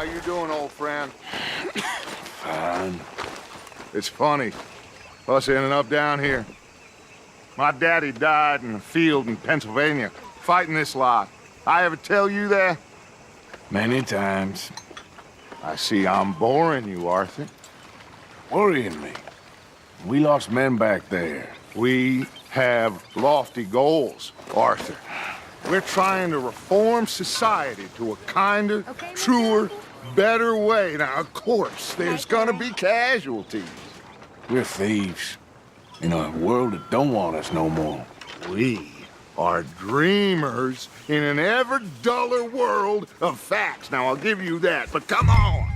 How you doing, old friend? Fine. It's funny, us ending up down here. My daddy died in a field in Pennsylvania, fighting this lot. I ever tell you that? Many times. I see I'm boring you, Arthur. Worrying me. We lost men back there. We have lofty goals, Arthur. We're trying to reform society to a kinder, truer, better way. Now, of course, there's gonna be casualties. We're thieves. In a world that don't want us no more. We are dreamers in an ever duller world of facts. Now, I'll give you that, but come on.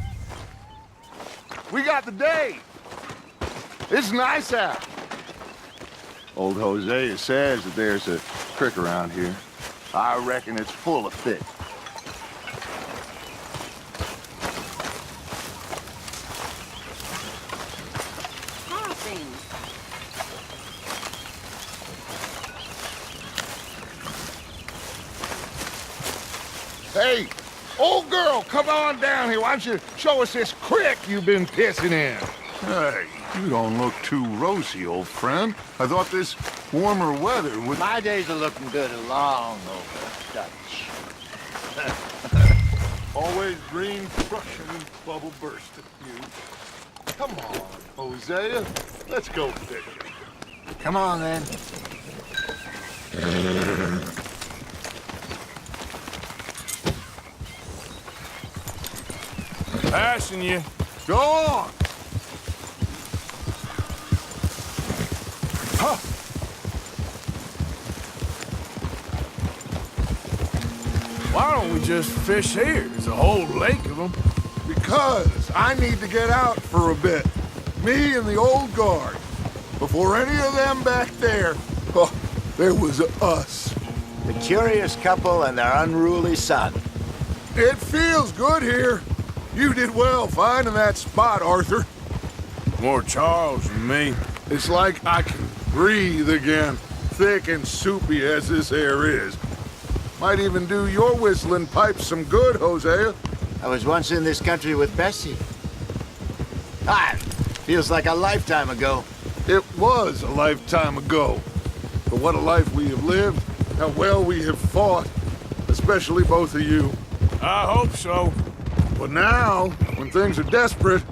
We got the day. It's nice out. Old Hosea says that there's a creek around here. I reckon it's full of fish. Hey, old girl, come on down here. Why don't you show us this creek you've been pissing in? Hey, you don't look too rosy, old friend. I thought this warmer weather would... My days are looking good along over Dutch. Always green crushing and bubble bursting, you. Come on, Hosea. Let's go fishing. Come on, then. Passing you. Go on. Huh. Why don't we just fish here? There's a whole lake of them. Because I need to get out for a bit. Me and the old guard. Before any of them back there, oh, there was us. The curious couple and their unruly son. It feels good here. You did well finding that spot, Arthur. More Charles than me. It's like I can breathe again, thick and soupy as this air is. Might even do your whistling pipes some good, Hosea. I was once in this country with Bessie. Feels like a lifetime ago. It was a lifetime ago. But what a life we have lived, how well we have fought, especially both of you. I hope so. But now, when things are desperate,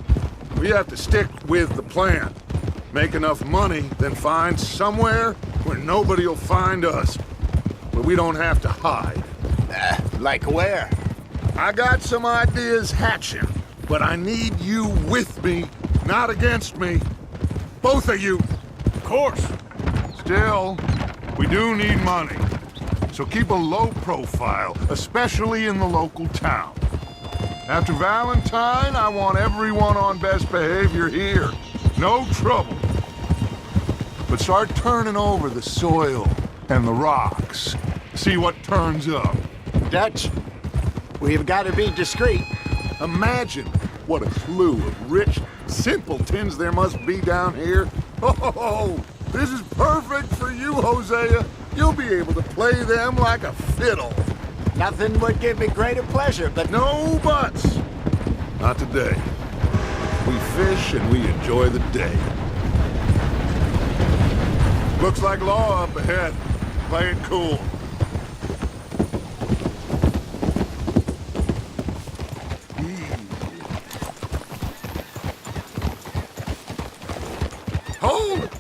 we have to stick with the plan. Make enough money, then find somewhere where nobody will find us. Where we don't have to hide. Like where? I got some ideas hatching, but I need you with me, not against me. Both of you. Of course. Still, we do need money. So keep a low profile, especially in the local town. After Valentine, I want everyone on best behavior here. No trouble. But start turning over the soil and the rocks. See what turns up. Dutch, we've got to be discreet. Imagine what a slew of rich simpletons there must be down here. Oh, this is perfect for you, Hosea. You'll be able to play them like a fiddle. Nothing would give me greater pleasure, but No buts. Not today. We fish and we enjoy the day. Looks like law up ahead. Play it cool. Hold it!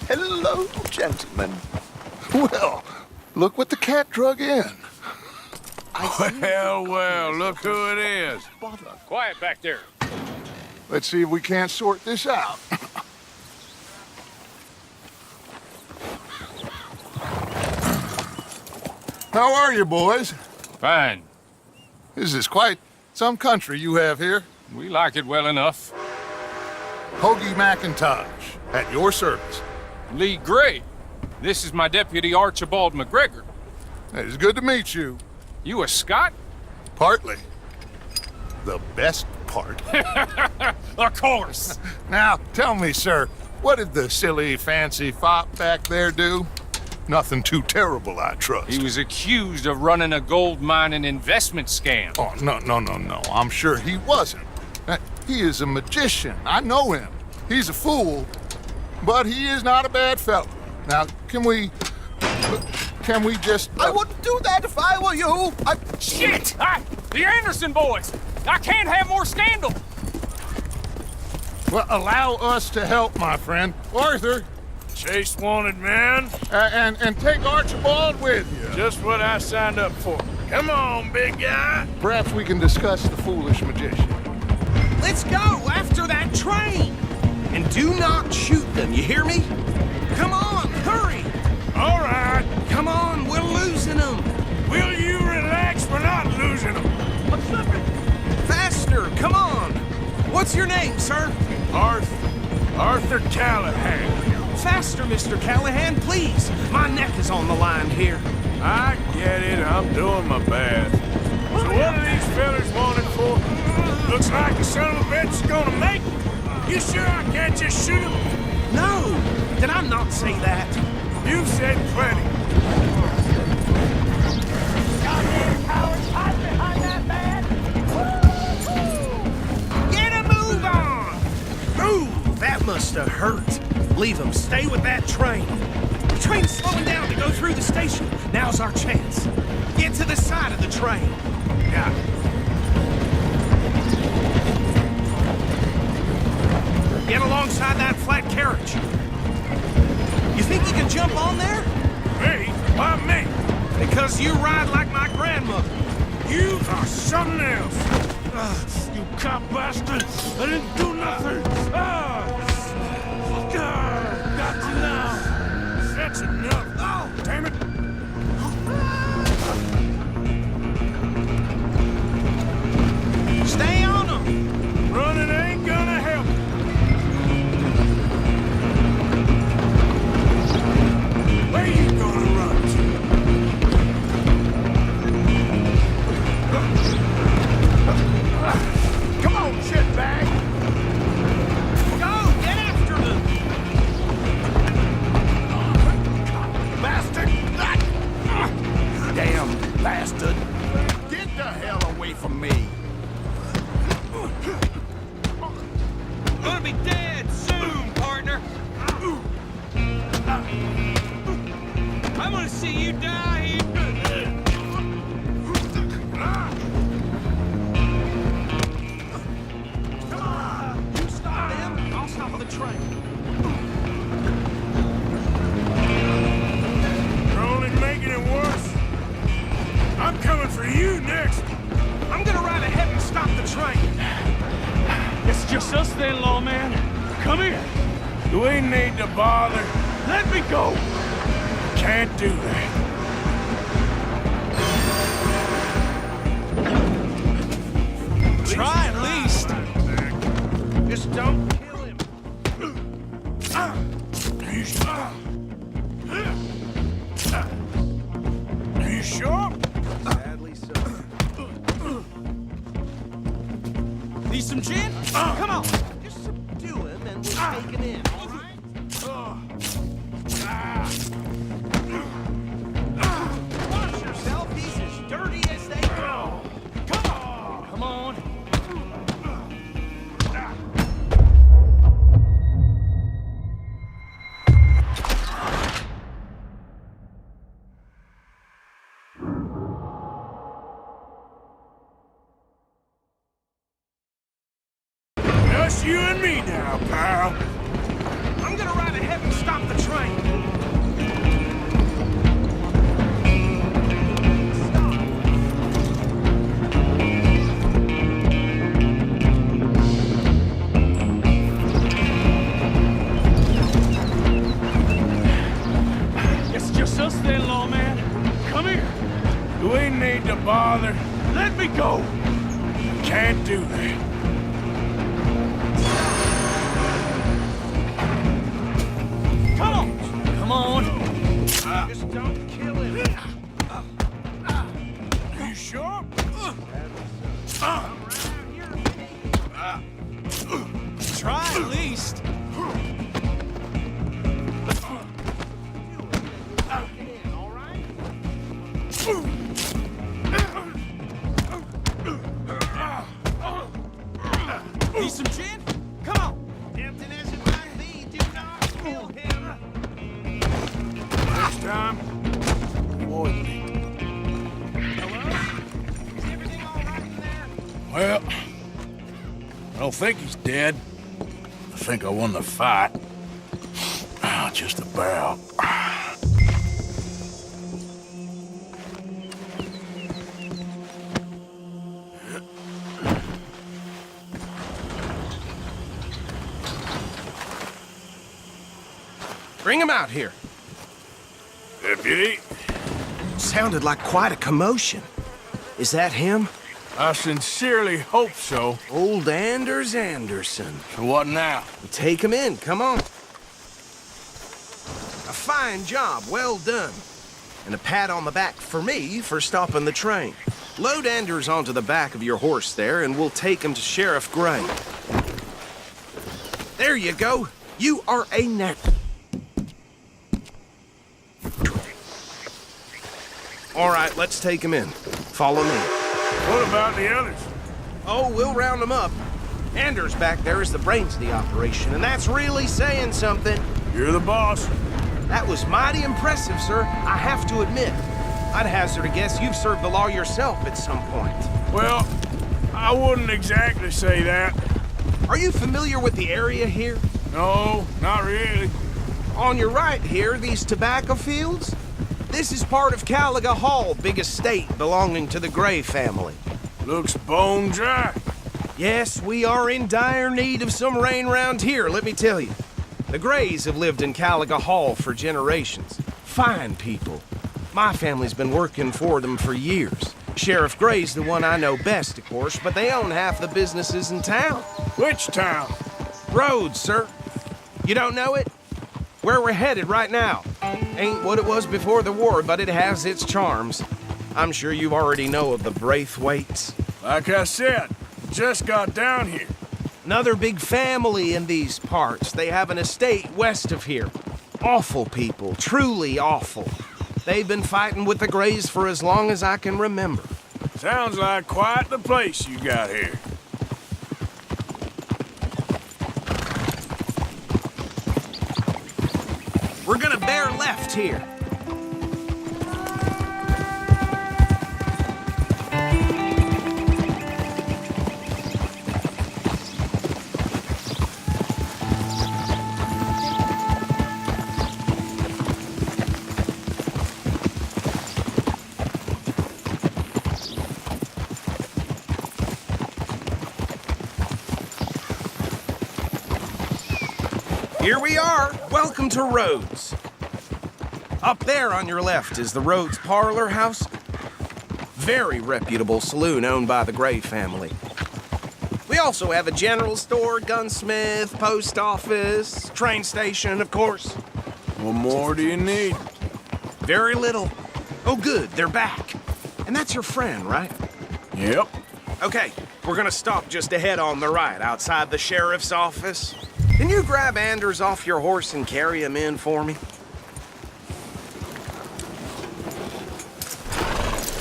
hello, gentlemen. Well, look what the cat drug in. Well, look who it is. Quiet back there. Let's see if we can't sort this out. How are you, boys? Fine. This is quite some country you have here. We like it well enough. Hoagie McIntosh, at your service. Lee Gray. This is my deputy Archibald McGregor. It is good to meet you. You a Scot? Partly. The best part. Of course. Now, tell me, sir, what did the silly, fancy fop back there do? Nothing too terrible, I trust. He was accused of running a gold mine and investment scam. Oh, no. I'm sure he wasn't. He is a magician. I know him. He's a fool, but he is not a bad fellow. Now, can we just... I wouldn't do that if I were you. Shit! The Anderson boys! I can't have more scandal! Well, allow us to help, my friend. Arthur, Chase wanted man. and take Archibald with you. Just what I signed up for. Come on, big guy. Perhaps we can discuss the foolish magician. Let's go after that train. And do not shoot them, you hear me? Come on, hurry. All right. Come on, we're losing them. Will you relax? We're not losing them. What's slipping? Faster, come on. What's your name, sir? Arthur Callahan. Faster, Mr. Callahan, please. My neck is on the line here. I get it. I'm doing my best. So what are these fellas wanted for? Looks like the son of a bitch is gonna make it. You sure I can't just shoot him? No, did I not say that? You've said plenty. Goddamn cowards, hide behind that man! Get a move on! Ooh, that must have hurt. Leave him. Stay with that train. The train's slowing down to go through the station. Now's our chance. Get to the side of the train. Got it. Get alongside that flat carriage. You think you can jump on there? Me? Why me? Because you ride like my grandmother. You are something else. You cop bastard. I didn't do nothing. Got you now. That's enough. Oh, damn it. Stay on them. Running ain't gonna help. Where you gonna run to? Come on, shitbag. Go, get after them. Bastard! Damn bastard. Get the hell away from me! Gonna be dead soon, partner. I'm gonna see you die here. Come on! You stop them, I'll stop the train. You're only making it worse. I'm coming for you next. I'm gonna ride ahead and stop the train. It's just us then, lawman. Come here. We need to bother. Let me go. Can't do that. Try at least. Just don't kill him. Are you sure? Sadly so. Need some gin? Come on. Just subdue him and we'll take it in, all right? Watch yourself. He's as dirty as they go. Come on. Come on. Just you and me now, pal. I'm gonna ride ahead and stop the train. It's just us then, lawman. Come here. We need to bother. Let me go. Can't do that. Come on. Come on. Just don't kill him. Are you sure? Try at least. Need some gin? Come on! Tempting as it might be, do not kill him! Next time, avoid me. Hello? Is everything all right in there? Well, I don't think he's dead. I think I won the fight. Just about. Bring him out here. Deputy, Sounded like quite a commotion. Is that him? I sincerely hope so. Old Anders Anderson. So what now? Take him in, come on. A fine job, well done. And a pat on the back for me for stopping the train. Load Anders onto the back of your horse there, and we'll take him to Sheriff Gray. There you go. You are a net. All right, let's take him in. Follow me. What about the others? Oh, we'll round them up. Anders back there is the brains of the operation, and that's really saying something. You're the boss. That was mighty impressive, sir. I have to admit. I'd hazard a guess you've served the law yourself at some point. Well, I wouldn't exactly say that. Are you familiar with the area here? No, not really. On your right here, these tobacco fields? This is part of Caliga Hall, big estate belonging to the Gray family. Looks bone dry. Yes, we are in dire need of some rain round here, let me tell you. The Grays have lived in Caliga Hall for generations. Fine people. My family's been working for them for years. Sheriff Gray's the one I know best, of course, but they own half the businesses in town. Which town? Rhodes, sir. You don't know it? Where we're headed right now. Ain't what it was before the war, but it has its charms. I'm sure you already know of the Braithwaites. Like I said, just got down here. Another big family in these parts. They have an estate west of here. Awful people, truly awful. They've been fighting with the Grays for as long as I can remember. Sounds like quite the place you got here. We're gonna bear left here. Here we are. Welcome to Rhodes. Up there on your left is the Rhodes Parlor House. Very reputable saloon owned by the Gray family. We also have a general store, gunsmith, post office, train station, of course. What more do you need? Very little. Oh, good, they're back. And that's your friend, right? Yep. Okay, we're gonna stop just ahead on the right, outside the sheriff's office. Can you grab Anders off your horse and carry him in for me?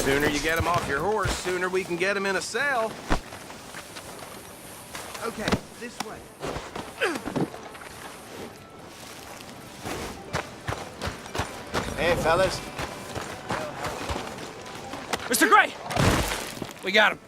Sooner you get him off your horse, sooner we can get him in a cell. Okay, this way. Hey, fellas. Mr. Gray! We got him.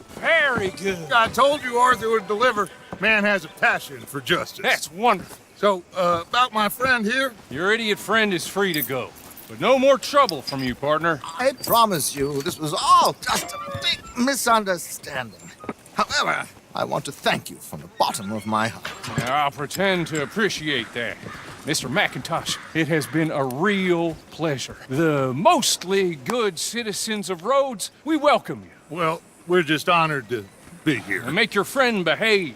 Very good. I told you Arthur would deliver. Man has a passion for justice. That's wonderful. So, about my friend here? Your idiot friend is free to go. But no more trouble from you, partner. I promise you, this was all just a big misunderstanding. However, I want to thank you from the bottom of my heart. Now, I'll pretend to appreciate that. Mr. McIntosh, it has been a real pleasure. The mostly good citizens of Rhodes, we welcome you. Well, we're just honored to be here. And make your friend behave.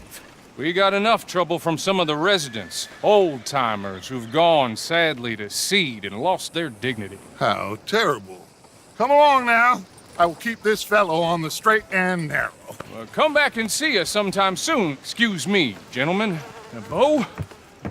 We got enough trouble from some of the residents, old-timers who've gone, sadly, to seed and lost their dignity. How terrible. Come along now. I will keep this fellow on the straight and narrow. Well, come back and see us sometime soon. Excuse me, gentlemen. Now, Bo,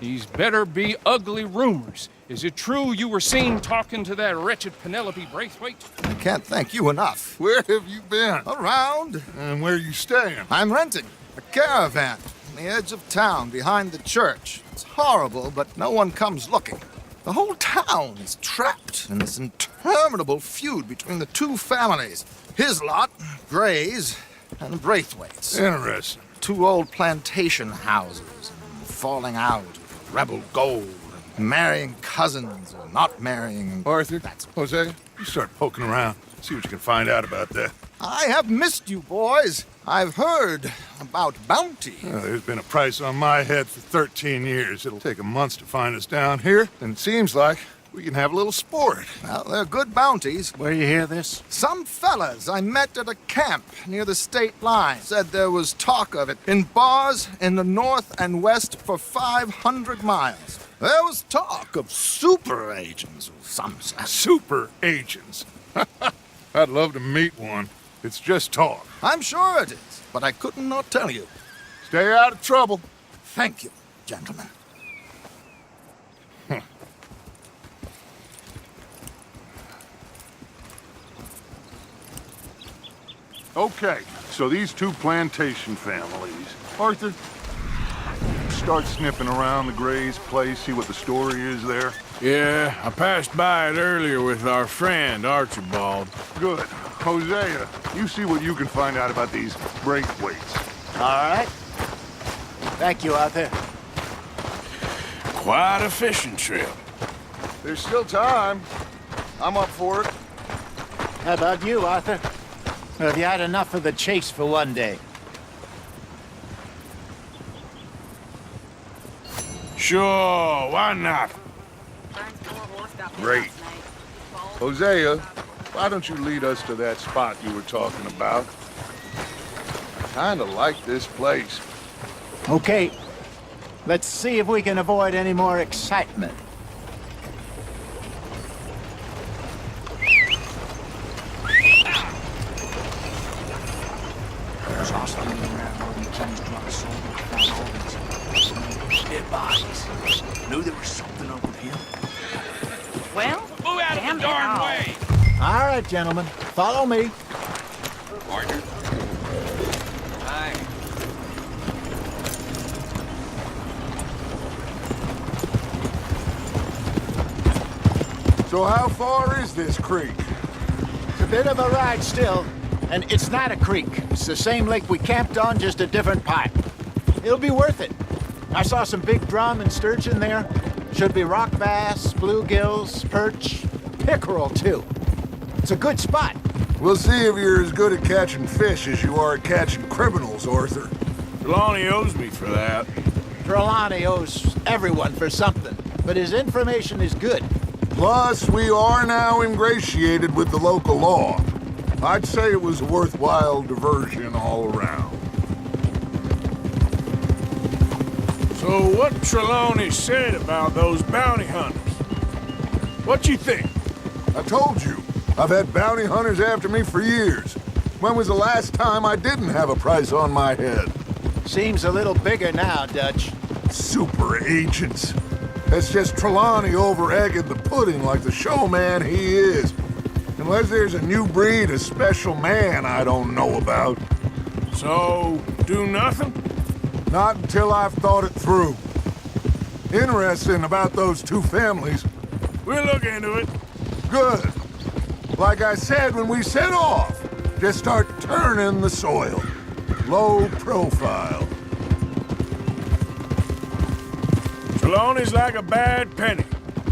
These better be ugly rumors. Is it true you were seen talking to that wretched Penelope Braithwaite? I can't thank you enough. Where have you been? Around. And where you staying? I'm renting a caravan on the edge of town behind the church. It's horrible, but no one comes looking. The whole town is trapped in this interminable feud between the two families. His lot, Gray's, and the Braithwaites. Interesting. Two old plantation houses, and falling out, rebel gold, and marrying cousins or not marrying. Arthur, Hosea, you start poking around. See what you can find out about that. I have missed you, boys. I've heard about bounty. There's been a price on my head for 13 years. It'll take 'em months to find us down here, and it seems like we can have a little sport. Well, they're good bounties. Where you hear this? Some fellas I met at a camp near the state line said there was talk of it in bars in the north and west for 500 miles. There was talk of super agents, some said. Super agents. I'd love to meet one. It's just talk. I'm sure it is, but I couldn't not tell you. Stay out of trouble. Thank you, gentlemen. Okay, so these two plantation families. Arthur, start sniffing around the Gray's place, see what the story is there. Yeah, I passed by it earlier with our friend, Archibald. Good. Hosea, you see what you can find out about these Braithwaites. All right. Thank you, Arthur. Quite a fishing trip. There's still time. I'm up for it. How about you, Arthur? Have you had enough of the chase for one day? Sure, why not? Great. Hosea, why don't you lead us to that spot you were talking about? I kinda like this place. Okay. Let's see if we can avoid any more excitement. Dead bodies. Knew there was something over here. Well, Move out of damn the it darn all. way! All right, gentlemen. Follow me. Partner. Aye. So how far is this creek? It's a bit of a ride still, and it's not a creek. It's the same lake we camped on, just a different pipe. It'll be worth it. I saw some big drum and sturgeon there. Should be rock bass, bluegills, perch, pickerel too. It's a good spot. We'll see if you're as good at catching fish as you are at catching criminals, Arthur. Trelawney owes me for that. Trelawney owes everyone for something, but his information is good. Plus, we are now ingratiated with the local law. I'd say it was a worthwhile diversion all around. So what Trelawney said about those bounty hunters? What you think? I told you, I've had bounty hunters after me for years. When was the last time I didn't have a price on my head? Seems a little bigger now, Dutch. Super agents. That's just Trelawney over-egging the pudding like the showman he is. Unless there's a new breed of special man I don't know about. So, do nothing? Not until I've thought it through. Interesting about those two families. We'll look into it. Good. Like I said when we set off, just start turning the soil. Low profile. Trelawney's like a bad penny.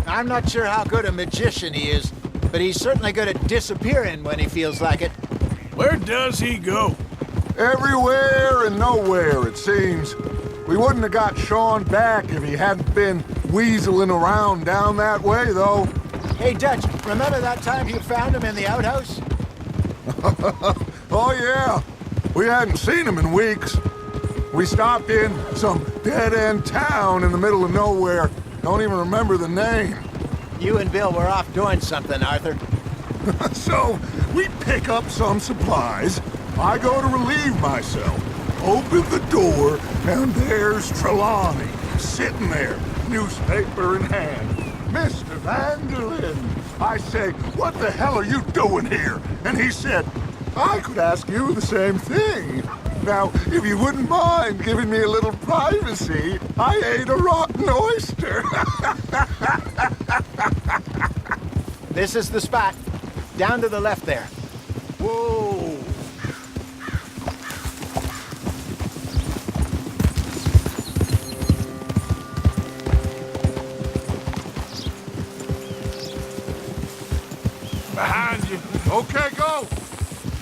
I'm not sure how good a magician he is, but he's certainly good at disappearing when he feels like it. Where does he go? Everywhere and nowhere, it seems. We wouldn't have got Sean back if he hadn't been weaseling around down that way, though. Hey, Dutch, remember that time you found him in the outhouse? Oh, yeah. We hadn't seen him in weeks. We stopped in some dead-end town in the middle of nowhere. Don't even remember the name. You and Bill were off doing something, Arthur. So, we pick up some supplies. I go to relieve myself. Open the door, and there's Trelawney, sitting there, newspaper in hand. Mr. Vanderlyn, I say, what the hell are you doing here? And he said, I could ask you the same thing. Now, if you wouldn't mind giving me a little privacy, I ate a rotten oyster. This is the spot. Down to the left there. Whoa. Behind you. Okay, go.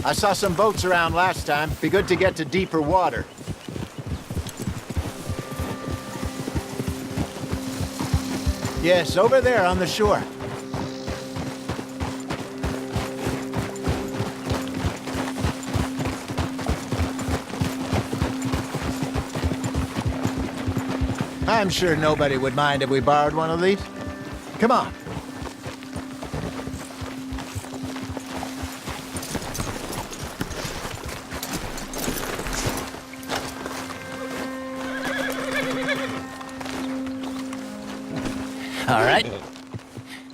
I saw some boats around last time. Be good to get to deeper water. Yes, over there on the shore. I'm sure nobody would mind if we borrowed one of these. Come on. All right.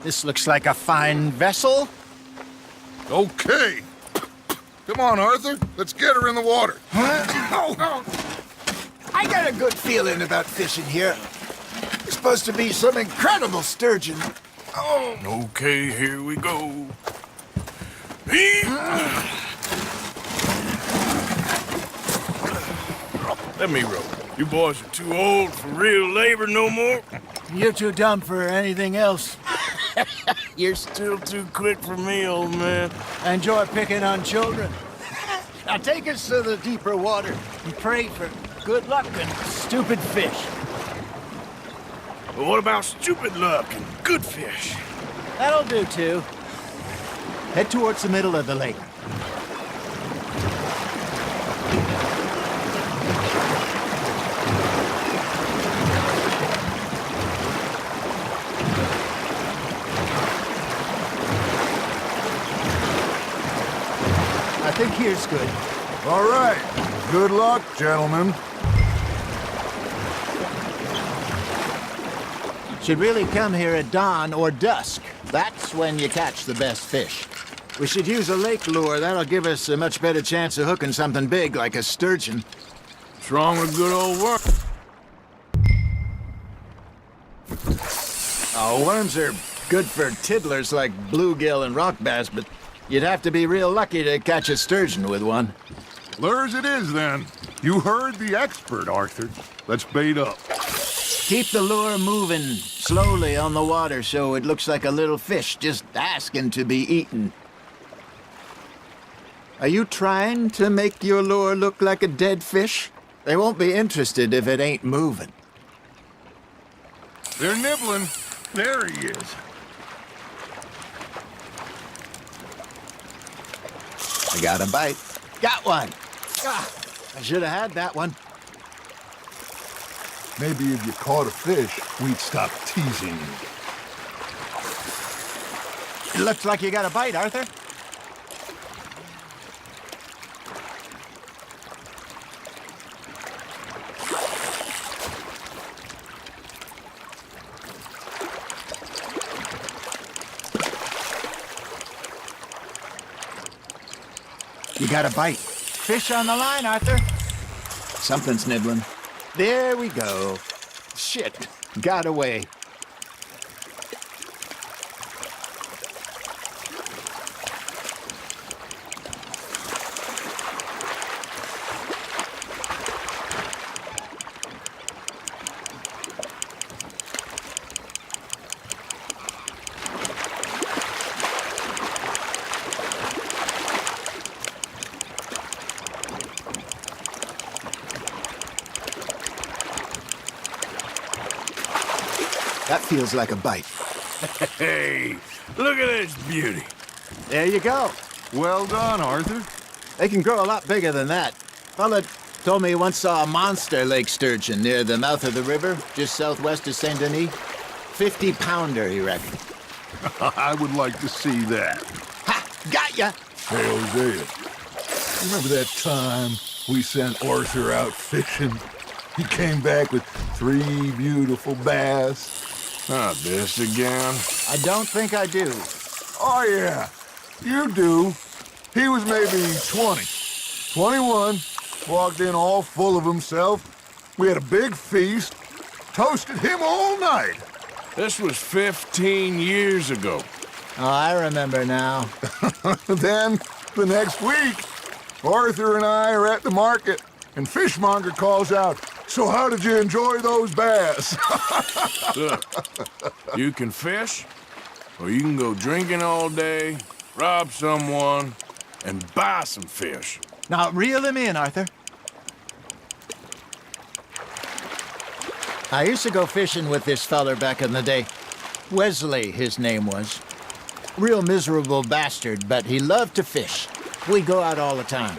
This looks like a fine vessel. Okay. Come on, Arthur. Let's get her in the water. I got a good feeling about fishing here. It's supposed to be some incredible sturgeon. Oh. Okay, here we go. Let me row. You boys are too old for real labor no more. You're too dumb for anything else. You're still too quick for me, old man. Enjoy picking on children. Now take us to the deeper water and pray for good luck and stupid fish. But what about stupid luck and good fish? That'll do too. Head towards the middle of the lake. I think here's good. All right. Good luck, gentlemen. Should really come here at dawn or dusk. That's when you catch the best fish. We should use a lake lure. That'll give us a much better chance of hooking something big like a sturgeon. What's wrong with good old work? Oh, worms are good for tiddlers like bluegill and rock bass, but you'd have to be real lucky to catch a sturgeon with one. Lures it is, then. You heard the expert, Arthur. Let's bait up. Keep the lure moving slowly on the water so it looks like a little fish just asking to be eaten. Are you trying to make your lure look like a dead fish? They won't be interested if it ain't moving. They're nibbling. There he is. I got a bite. Got one. Ah, I should have had that one. Maybe if you caught a fish, we'd stop teasing you. It looks like you got a bite, Arthur. You got a bite. Fish on the line, Arthur. Something's nibbling. There we go. Shit, got away. That feels like a bite. Hey, look at this beauty. There you go. Well done, Arthur. They can grow a lot bigger than that. Fella told me he once saw a monster lake sturgeon near the mouth of the river, just southwest of Saint Denis. 50-pounder, he reckoned. I would like to see that. Ha! Got ya! Hey, Hosea. Remember that time we sent Arthur out fishing? He came back with 3 beautiful bass. Not this again. I don't think I do. Oh, yeah, you do. He was maybe 20, 21, walked in all full of himself. We had a big feast, toasted him all night. This was 15 years ago. Oh, I remember now. Then, the next week, Arthur and I are at the market, and Fishmonger calls out, "So how did you enjoy those bass?" Look, you can fish, or you can go drinking all day, rob someone, and buy some fish. Now, reel him in, Arthur. I used to go fishing with this feller back in the day. Wesley, his name was. Real miserable bastard, but he loved to fish. We go out all the time.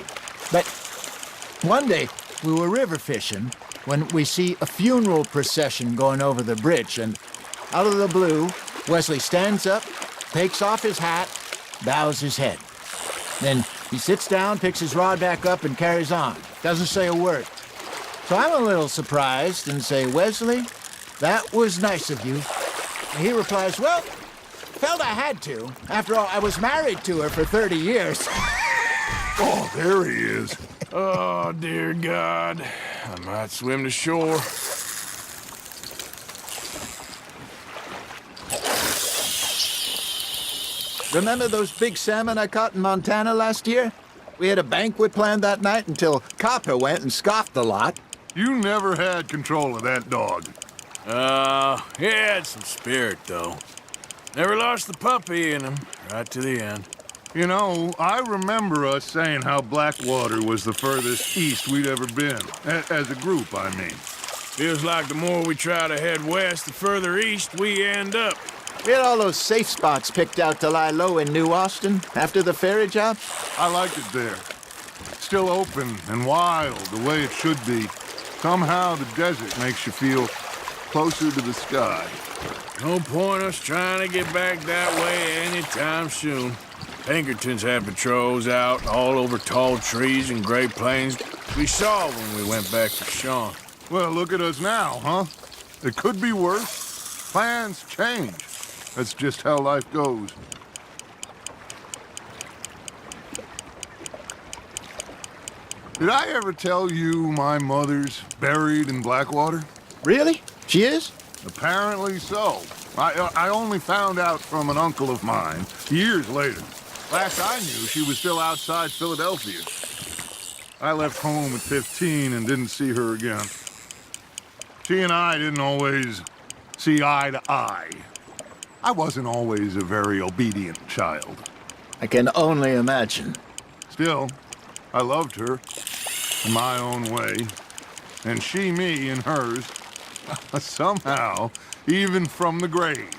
But one day, we were river fishing when we see a funeral procession going over the bridge, and out of the blue, Wesley stands up, takes off his hat, bows his head. Then he sits down, picks his rod back up, and carries on. Doesn't say a word. So I'm a little surprised and say, "Wesley, that was nice of you." And he replies, "Well, felt I had to. After all, I was married to her for 30 years. Oh, there he is. Oh, dear God. I might swim to shore. Remember those big salmon I caught in Montana last year? We had a banquet planned that night until Copper went and scoffed the lot. You never had control of that dog. He had some spirit, though. Never lost the puppy in him, right to the end. You know, I remember us saying how Blackwater was the furthest east we'd ever been. As a group, I mean. Feels like the more we try to head west, the further east we end up. We had all those safe spots picked out to lie low in New Austin after the ferry job. I liked it there. Still open and wild, the way it should be. Somehow the desert makes you feel closer to the sky. No point us trying to get back that way anytime soon. Pinkertons had patrols out all over tall trees and Great Plains. We saw when we went back to Sean. Well, look at us now, huh? It could be worse. Plans change. That's just how life goes. Did I ever tell you my mother's buried in Blackwater? Really? She is? Apparently so. I only found out from an uncle of mine years later. Last I knew, she was still outside Philadelphia. I left home at 15 and didn't see her again. She and I didn't always see eye to eye. I wasn't always a very obedient child. I can only imagine. Still, I loved her in my own way, and she me in hers. Somehow, even from the grave,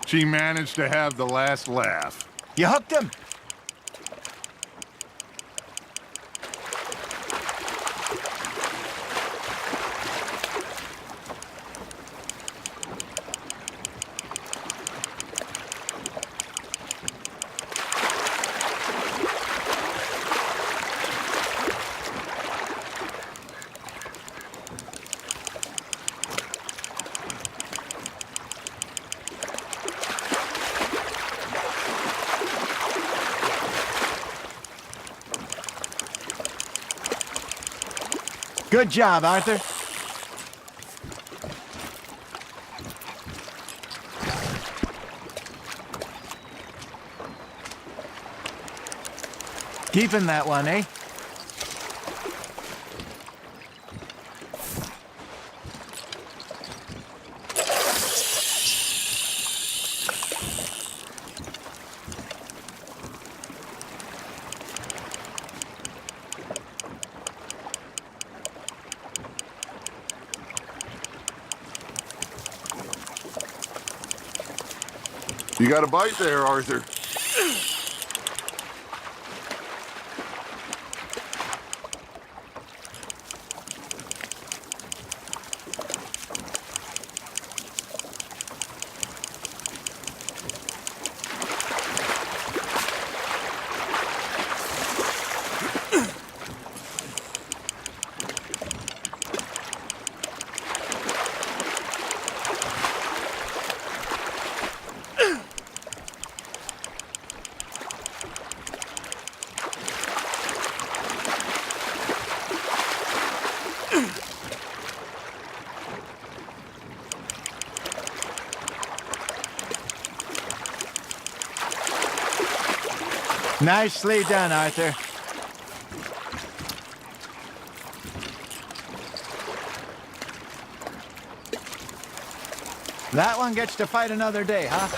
she managed to have the last laugh. You hooked him? Good job, Arthur. Keeping that one, eh? You got a bite there, Arthur. Nicely done, Arthur. That one gets to fight another day, huh?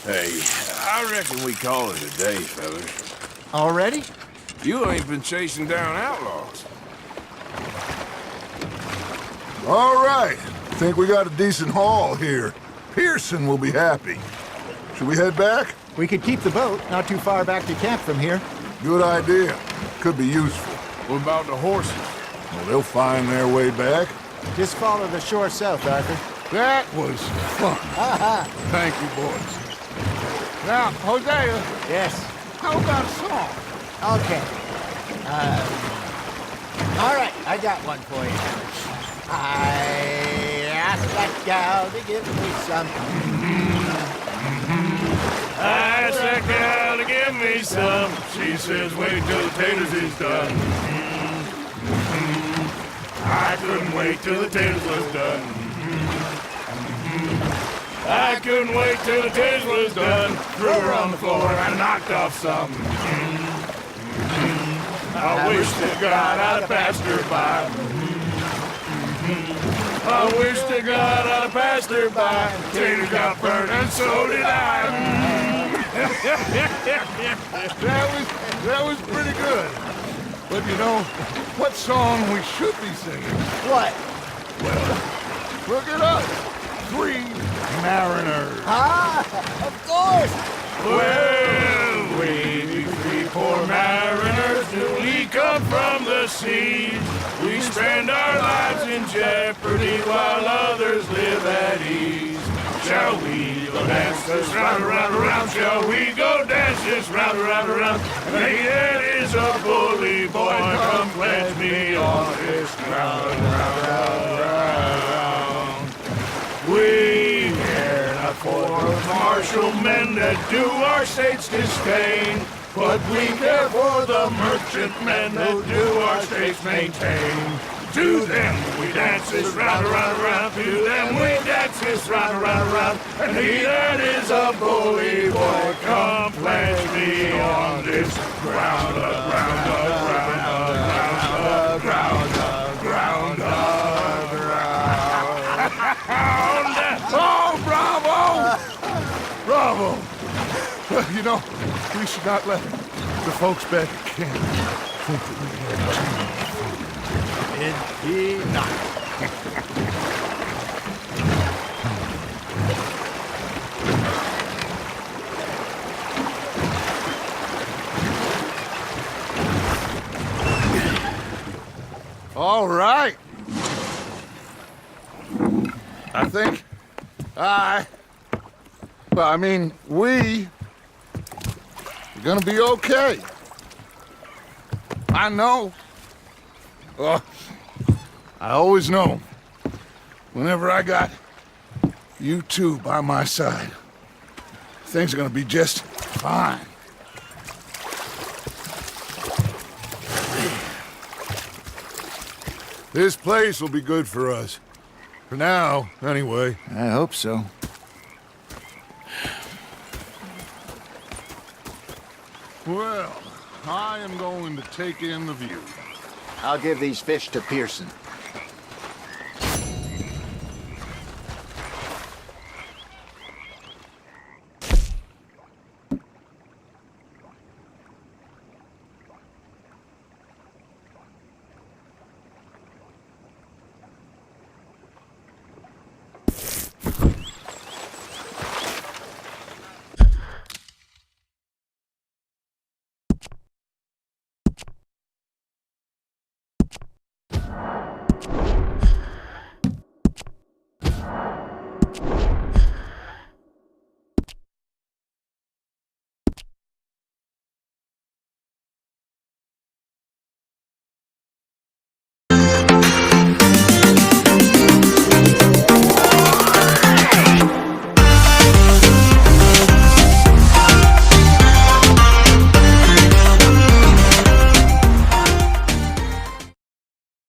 Hey, I reckon we call it a day, fellas. Already? You ain't been chasing down outlaws. All right. Think we got a decent haul here. Pearson will be happy. Should we head back? We could keep the boat not too far back to camp from here. Good idea. Could be useful. What about the horses? Well, they'll find their way back. Just follow the shore south, Arthur. That was fun. Thank you, boys. Now, Hosea, Yes. how about a song? Okay. All right, I got one for you. I asked that gal to give me some. I asked that gal to give me some. She says, wait till the taters is done. I couldn't wait till the taters was done. I couldn't wait till the taters was done. Threw her on the floor and knocked off some. I wish to God I'd have passed her by. I wish to God I'd have passed her by. Taters got burned and so did I. That was pretty good. But you know, what song we should be singing? What? Look at us. 3 mariners. Ah, of course. Well, we three poor mariners, newly come from the sea. We spend our lives in jeopardy while others live at ease. Shall we go dance this round, around, around? Shall we go dance this round, around, around? Hey, that is a bully boy, come pledge me on this ground, round, round, round. We care not for martial men that do our states disdain, but we care for the merchantmen that do our states maintain. To them we dance this round, around, around. To them we dance this round, around, around. And he that is a bully boy, come pledge me on this ground, ground, ground, ground, ground, ground, ground. Oh, bravo! Bravo! You know, we should not let the folks back at camp think that we had too much fun. Indeed not. All right. I think we're gonna be okay. I know. I always know. Whenever I got you two by my side, things are gonna be just fine. This place will be good for us. For now, anyway. I hope so. Well, I am going to take in the view. I'll give these fish to Pearson.